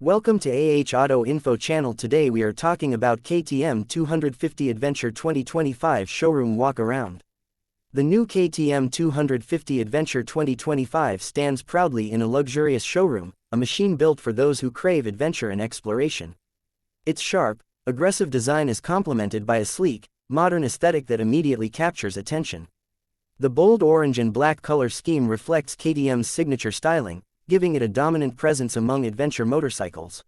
Welcome to Auto Info channel. Today we are talking about KTM 250 Adventure 2025 Showroom Walk Around. The new KTM 250 Adventure 2025 stands proudly in a luxurious showroom, a machine built for those who crave adventure and exploration. Its sharp, aggressive design is complemented by a sleek, modern aesthetic that immediately captures attention. The bold orange and black color scheme reflects KTM's signature styling, giving it a dominant presence among adventure motorcycles.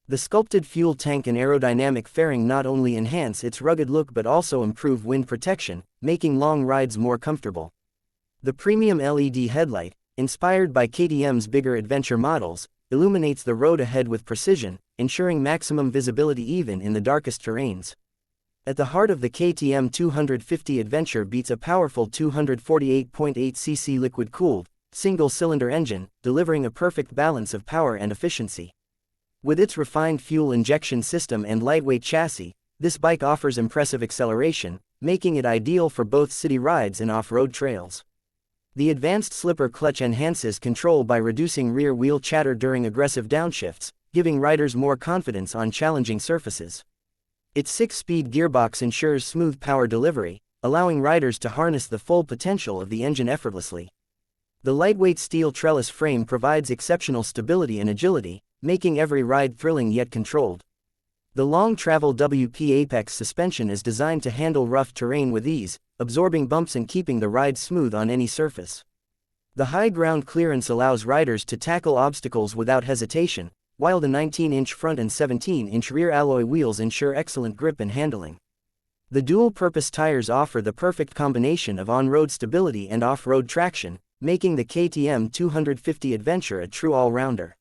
The sculpted fuel tank and aerodynamic fairing not only enhance its rugged look but also improve wind protection, making long rides more comfortable. The premium LED headlight, inspired by KTM's bigger adventure models, illuminates the road ahead with precision, ensuring maximum visibility even in the darkest terrains. At the heart of the KTM 250 Adventure beats a powerful 248.8cc liquid-cooled, single-cylinder engine, delivering a perfect balance of power and efficiency. With its refined fuel injection system and lightweight chassis, this bike offers impressive acceleration, making it ideal for both city rides and off-road trails. The advanced slipper clutch enhances control by reducing rear wheel chatter during aggressive downshifts, giving riders more confidence on challenging surfaces. Its 6-speed gearbox ensures smooth power delivery, allowing riders to harness the full potential of the engine effortlessly. The lightweight steel trellis frame provides exceptional stability and agility, making every ride thrilling yet controlled. The long travel WP Apex suspension is designed to handle rough terrain with ease, absorbing bumps and keeping the ride smooth on any surface. The high ground clearance allows riders to tackle obstacles without hesitation, while the 19-inch front and 17-inch rear alloy wheels ensure excellent grip and handling. The dual-purpose tires offer the perfect combination of on-road stability and off-road traction, making the KTM 250 Adventure a true all-rounder.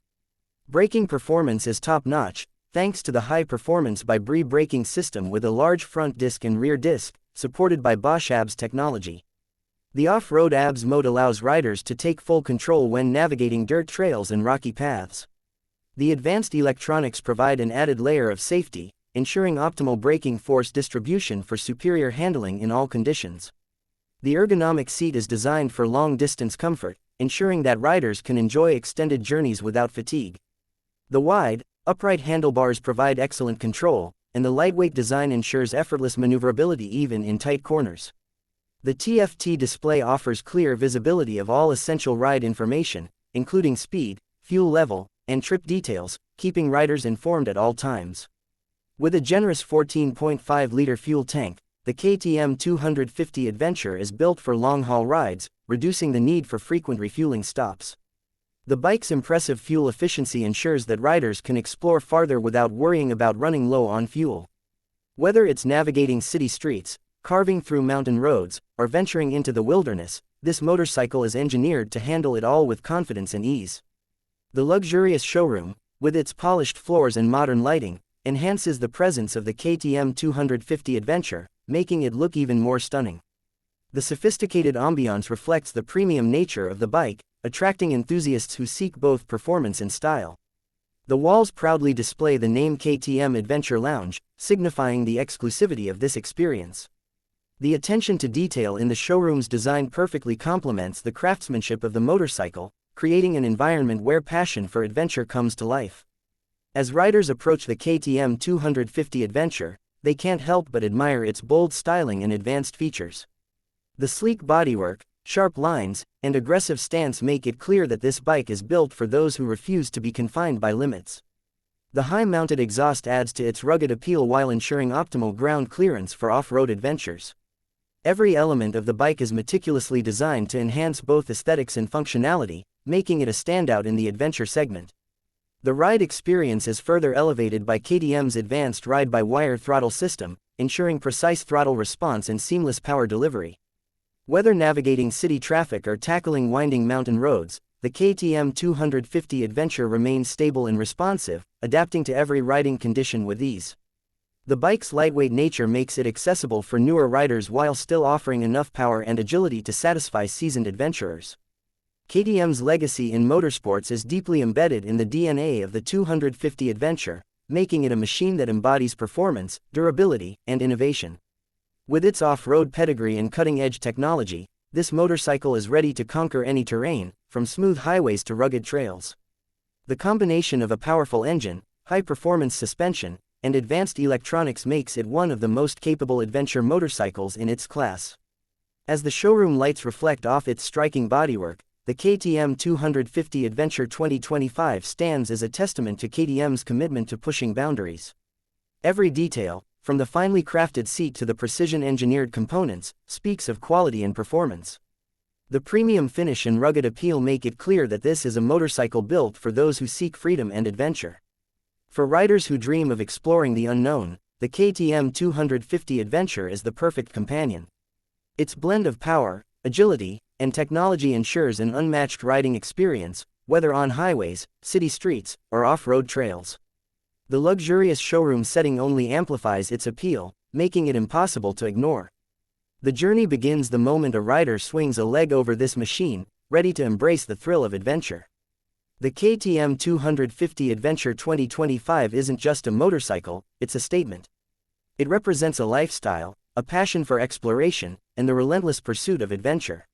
Braking performance is top-notch, thanks to the high-performance by Bree braking system with a large front disc and rear disc, supported by Bosch ABS technology. The off-road ABS mode allows riders to take full control when navigating dirt trails and rocky paths. The advanced electronics provide an added layer of safety, ensuring optimal braking force distribution for superior handling in all conditions. The ergonomic seat is designed for long-distance comfort, ensuring that riders can enjoy extended journeys without fatigue. The wide, upright handlebars provide excellent control, and the lightweight design ensures effortless maneuverability even in tight corners. The TFT display offers clear visibility of all essential ride information, including speed, fuel level, and trip details, keeping riders informed at all times. With a generous 14.5-liter fuel tank, the KTM 250 Adventure is built for long-haul rides, reducing the need for frequent refueling stops. The bike's impressive fuel efficiency ensures that riders can explore farther without worrying about running low on fuel. Whether it's navigating city streets, carving through mountain roads, or venturing into the wilderness, this motorcycle is engineered to handle it all with confidence and ease. The luxurious showroom, with its polished floors and modern lighting, enhances the presence of the KTM 250 Adventure, making it look even more stunning. The sophisticated ambiance reflects the premium nature of the bike, attracting enthusiasts who seek both performance and style. The walls proudly display the name KTM Adventure Lounge, signifying the exclusivity of this experience. The attention to detail in the showroom's design perfectly complements the craftsmanship of the motorcycle, creating an environment where passion for adventure comes to life. As riders approach the KTM 250 Adventure, they can't help but admire its bold styling and advanced features. The sleek bodywork, sharp lines, and aggressive stance make it clear that this bike is built for those who refuse to be confined by limits. The high-mounted exhaust adds to its rugged appeal while ensuring optimal ground clearance for off-road adventures. Every element of the bike is meticulously designed to enhance both aesthetics and functionality, making it a standout in the adventure segment. The ride experience is further elevated by KTM's advanced ride-by-wire throttle system, ensuring precise throttle response and seamless power delivery. Whether navigating city traffic or tackling winding mountain roads, the KTM 250 Adventure remains stable and responsive, adapting to every riding condition with ease. The bike's lightweight nature makes it accessible for newer riders while still offering enough power and agility to satisfy seasoned adventurers. KTM's legacy in motorsports is deeply embedded in the DNA of the 250 Adventure, making it a machine that embodies performance, durability, and innovation. With its off-road pedigree and cutting-edge technology, this motorcycle is ready to conquer any terrain, from smooth highways to rugged trails. The combination of a powerful engine, high-performance suspension, and advanced electronics makes it one of the most capable adventure motorcycles in its class. As the showroom lights reflect off its striking bodywork, the KTM 250 Adventure 2025 stands as a testament to KTM's commitment to pushing boundaries. Every detail, from the finely crafted seat to the precision-engineered components, speaks of quality and performance. The premium finish and rugged appeal make it clear that this is a motorcycle built for those who seek freedom and adventure. For riders who dream of exploring the unknown, the KTM 250 Adventure is the perfect companion. Its blend of power, agility, and technology ensures an unmatched riding experience, whether on highways, city streets, or off-road trails. The luxurious showroom setting only amplifies its appeal, making it impossible to ignore. The journey begins the moment a rider swings a leg over this machine, ready to embrace the thrill of adventure. The KTM 250 Adventure 2025 isn't just a motorcycle, it's a statement. It represents a lifestyle, a passion for exploration, and the relentless pursuit of adventure.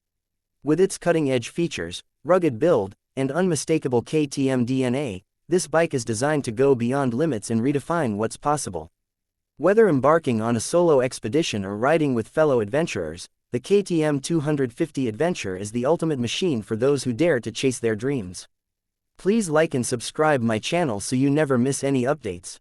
With its cutting-edge features, rugged build, and unmistakable KTM DNA, this bike is designed to go beyond limits and redefine what's possible. Whether embarking on a solo expedition or riding with fellow adventurers, the KTM 250 Adventure is the ultimate machine for those who dare to chase their dreams. Please like and subscribe my channel so you never miss any updates.